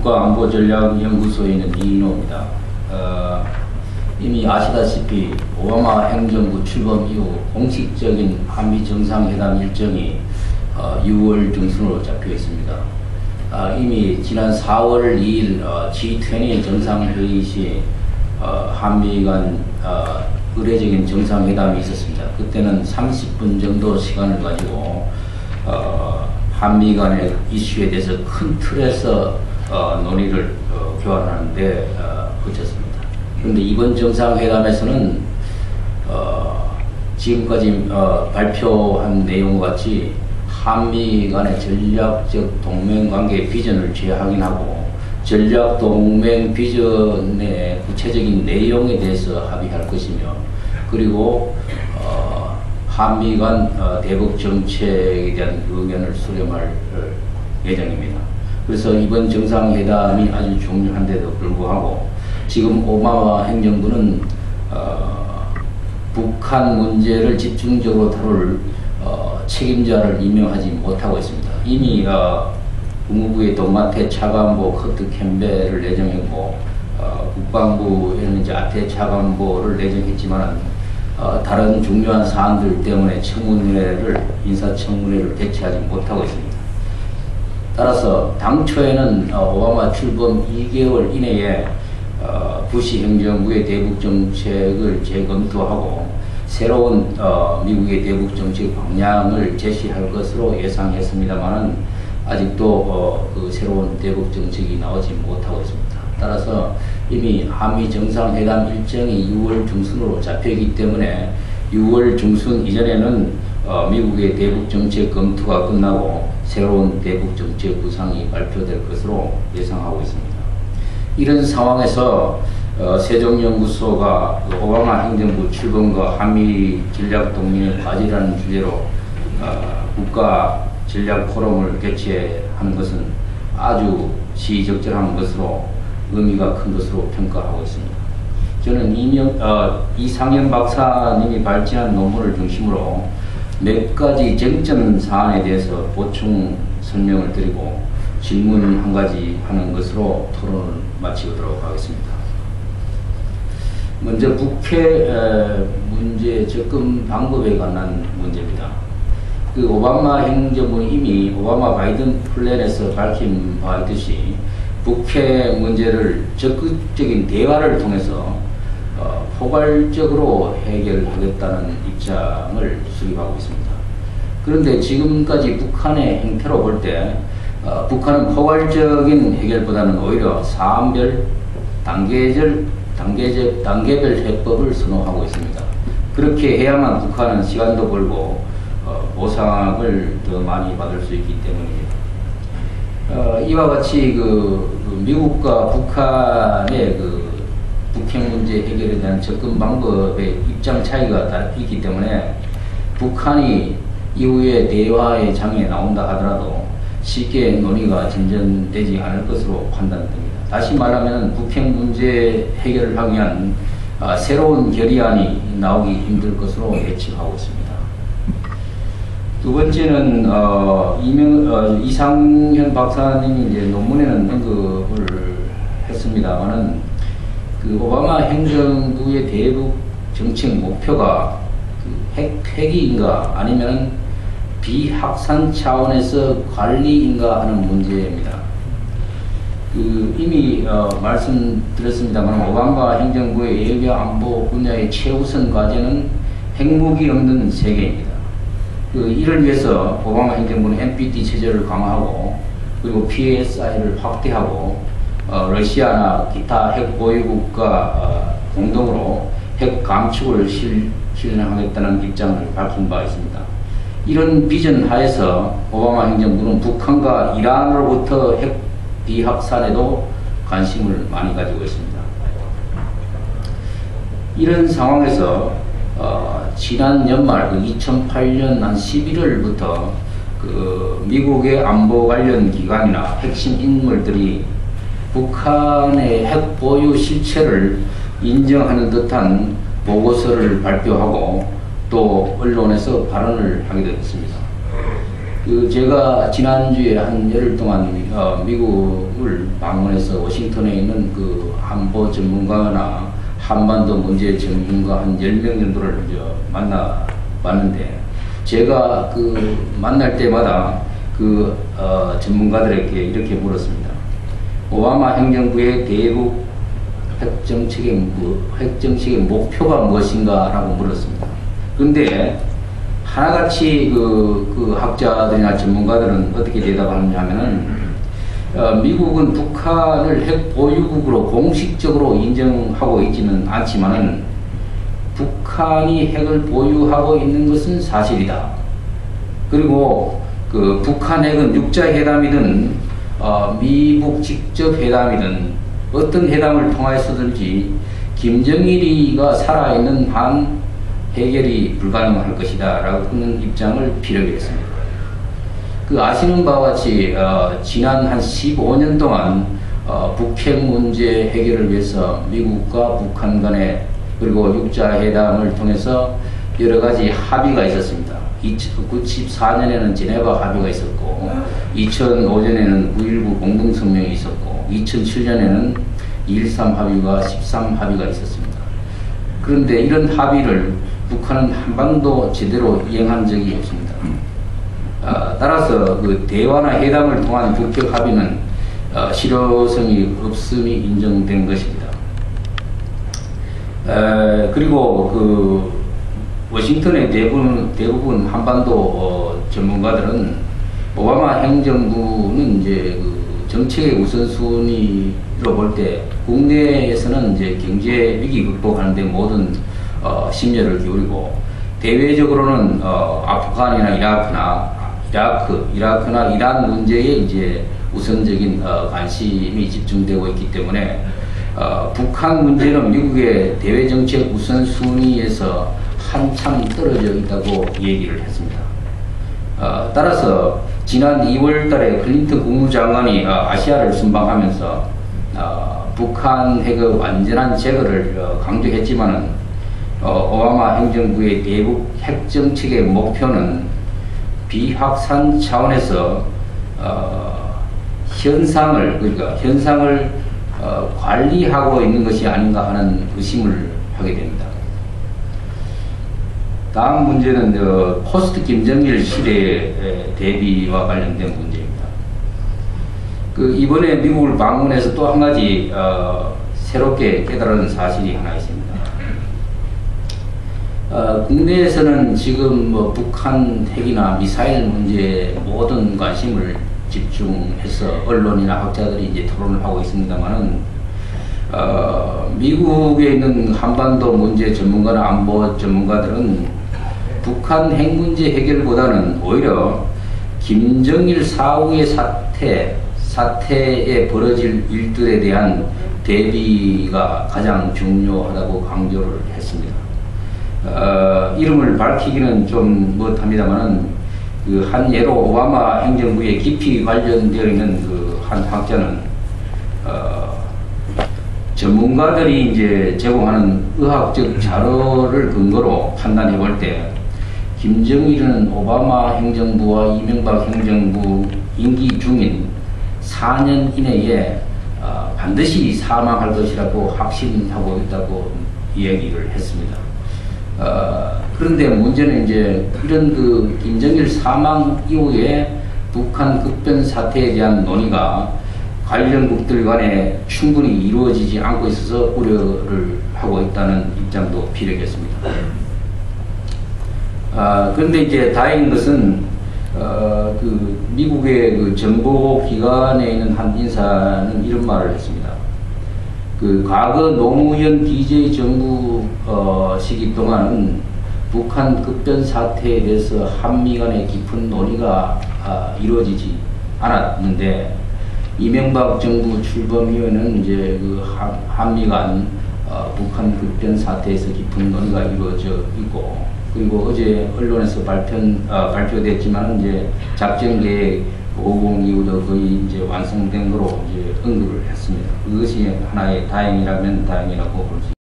국가안보전략연구소에 있는 이인호입니다. 이미 아시다시피 오바마 행정부 출범 이후 공식적인 한미 정상회담 일정이 6월 중순으로 잡혀 있습니다. 이미 지난 4월 2일 G20 정상회의 시 한미 간 의례적인 정상회담이 있었습니다. 그때는 30분 정도 시간을 가지고 한미 간의 이슈에 대해서 큰 틀에서 논의를 교환하는 데 그쳤습니다. 그런데 이번 정상회담에서는 지금까지 발표한 내용과 같이 한미 간의 전략적 동맹관계 비전을 재확인하고 전략 동맹 비전의 구체적인 내용에 대해서 합의할 것이며, 그리고 한미 간 대북 정책에 대한 의견을 수렴할 예정입니다. 그래서 이번 정상회담이 아주 중요한데도 불구하고 지금 오바마 행정부는 북한 문제를 집중적으로 다룰 책임자를 임명하지 못하고 있습니다. 이미 국무부의 동아태 차관보 커트 캠벨을 내정했고 국방부에는 이제 아태 차관보를 내정했지만 다른 중요한 사안들 때문에 인사청문회를 개최하지 못하고 있습니다. 따라서 당초에는 오바마 출범 2개월 이내에 부시 행정부의 대북 정책을 재검토하고 새로운 미국의 대북 정책 방향을 제시할 것으로 예상했습니다만 아직도 그 새로운 대북 정책이 나오지 못하고 있습니다. 따라서 이미 한미 정상회담 일정이 6월 중순으로 잡혀있기 때문에 6월 중순 이전에는 미국의 대북 정책 검토가 끝나고 새로운 대북 정책 구상이 발표될 것으로 예상하고 있습니다. 이런 상황에서 세종연구소가 오바마 행정부 출범과 한미 전략 동맹의 과제라는 주제로 국가 전략 포럼을 개최하는 것은 아주 시적절한 것으로 의미가 큰 것으로 평가하고 있습니다. 저는 이상현 박사님이 발제한 논문을 중심으로 몇 가지 쟁점 사안에 대해서 보충 설명을 드리고 질문 한 가지 하는 것으로 토론을 마치도록 하겠습니다. 먼저 북핵 문제 접근 방법에 관한 문제입니다. 그 오바마 행정부는 이미 오바마 바이든 플랜에서 밝힌 바 있듯이 북핵 문제를 적극적인 대화를 통해서 포괄적으로 해결하겠다는 입장을 수립하고 있습니다. 그런데 지금까지 북한의 행태로 볼 때 북한은 포괄적인 해결보다는 오히려 사안별, 단계별 해법을 선호하고 있습니다. 그렇게 해야만 북한은 시간도 벌고 보상을 더 많이 받을 수 있기 때문입니다. 이와 같이 미국과 북한의 북핵 문제 해결에 대한 접근 방법의 입장 차이가 있기 때문에 북한이 이후에 대화의 장에 나온다 하더라도 쉽게 논의가 진전되지 않을 것으로 판단됩니다. 다시 말하면 북핵 문제 해결을 하기 위한 새로운 결의안이 나오기 힘들 것으로 예측하고 있습니다. 두 번째는 이상현 박사님이 이제 논문에는 언급을 했습니다만은 그 오바마 행정부의 대북 정책 목표가 핵폐기인가 아니면 비확산 차원에서 관리인가 하는 문제입니다. 이미 말씀드렸습니다만 오바마 행정부의 외교 안보 분야의 최우선 과제는 핵무기 없는 세계입니다. 이를 위해서 오바마 행정부는 NPT 체제를 강화하고 그리고 PSI를 확대하고 러시아나 기타 핵 보유국과 공동으로 핵 감축을 실현하겠다는 입장을 밝힌 바 있습니다. 이런 비전 하에서 오바마 행정부는 북한과 이란으로부터 핵 비확산에도 관심을 많이 가지고 있습니다. 이런 상황에서 지난 연말 2008년 한 11월부터 미국의 안보 관련 기관이나 핵심 인물들이 북한의 핵 보유 실체를 인정하는 듯한 보고서를 발표하고 또 언론에서 발언을 하게 되었습니다. 제가 지난주에 한 열흘 동안 미국을 방문해서 워싱턴에 있는 그 안보 전문가나 한반도 문제 전문가 한 10명 정도를 만나봤는데, 제가 만날 때마다 전문가들에게 이렇게 물었습니다. 오바마 행정부의 대북 핵정책의 목표가 무엇인가 라고 물었습니다. 그런데 하나같이 학자들이나 전문가들은 어떻게 대답하느냐면은, 미국은 북한을 핵 보유국으로 공식적으로 인정하고 있지는 않지만은 북한이 핵을 보유하고 있는 것은 사실이다. 그리고 북한 핵은 육자회담이든 미북 직접 회담이든 어떤 회담을 통해서든지 김정일이가 살아있는 한 해결이 불가능할 것이다 라고 하는 입장을 피력했습니다. 아시는 바와 같이 지난 한 15년 동안 북핵 문제 해결을 위해서 미국과 북한 간에, 그리고 육자회담을 통해서 여러 가지 합의가 있었습니다. 1994년에는 제네바 합의가 있었고, 2005년에는 9.19 공동성명이 있었고, 2007년에는 2.13 합의가 13 합의가 있었습니다. 그런데 이런 합의를 북한은 한 번도 제대로 이행한 적이 없습니다. 따라서 대화나 회담을 통한 북핵 합의는 실효성이 없음이 인정된 것입니다. 그리고 워싱턴의 대부분 한반도 전문가들은 오바마 행정부는 이제 정책의 우선순위로 볼 때 국내에서는 이제 경제 위기 극복하는데 모든 심려를 기울이고, 대외적으로는 아프간이나 이라크나 이란 문제에 이제 우선적인 관심이 집중되고 있기 때문에 북한 문제는 미국의 대외 정책 우선순위에서 한참 떨어져 있다고 얘기를 했습니다. 따라서 지난 2월 달에 클린턴 국무장관이 아시아를 순방하면서 북한 핵의 완전한 제거를 강조했지만은 오바마 행정부의 대북 핵 정책의 목표는 비확산 차원에서 현상을 관리하고 있는 것이 아닌가 하는 의심을 하게 됩니다. 다음 문제는 포스트 김정일 시대 대비와 관련된 문제입니다. 이번에 미국을 방문해서 또 한 가지 새롭게 깨달은 사실이 하나 있습니다. 국내에서는 지금 북한 핵이나 미사일 문제에 모든 관심을 집중해서 언론이나 학자들이 이제 토론을 하고 있습니다만은, 미국에 있는 한반도 문제 전문가나 안보 전문가들은 북한 핵 문제 해결보다는 오히려 김정일 사후의 사태에 벌어질 일들에 대한 대비가 가장 중요하다고 강조를 했습니다. 이름을 밝히기는 좀 못합니다만은 한 예로 오바마 행정부에 깊이 관련되어 있는 한 학자는 전문가들이 이제 제공하는 의학적 자료를 근거로 판단해 볼 때 김정일은 오바마 행정부와 이명박 행정부 임기 중인 4년 이내에 반드시 사망할 것이라고 확신하고 있다고 이야기를 했습니다. 그런데 문제는 이제 이런 김정일 사망 이후에 북한 급변 사태에 대한 논의가 관련국들 간에 충분히 이루어지지 않고 있어서 우려를 하고 있다는 입장도 피력했습니다. 그런데 이제 다행인 것은 미국의 정보 기관에 있는 한 인사는 이런 말을 했습니다. 과거 노무현 DJ 정부 시기 동안은 북한 급변 사태에 대해서 한미 간의 깊은 논의가 이루어지지 않았는데, 이명박 정부 출범 이후에는 이제 한미 간 북한 급변 사태에서 깊은 논의가 이루어져 있고, 그리고 어제 언론에서 발표됐지만 이제 작전 계획 보공 이후도 거의 이제 완성된 거로 이제 언급을 했습니다. 그것이 하나의 다행이라면 다행이라고 볼 수 있습니다.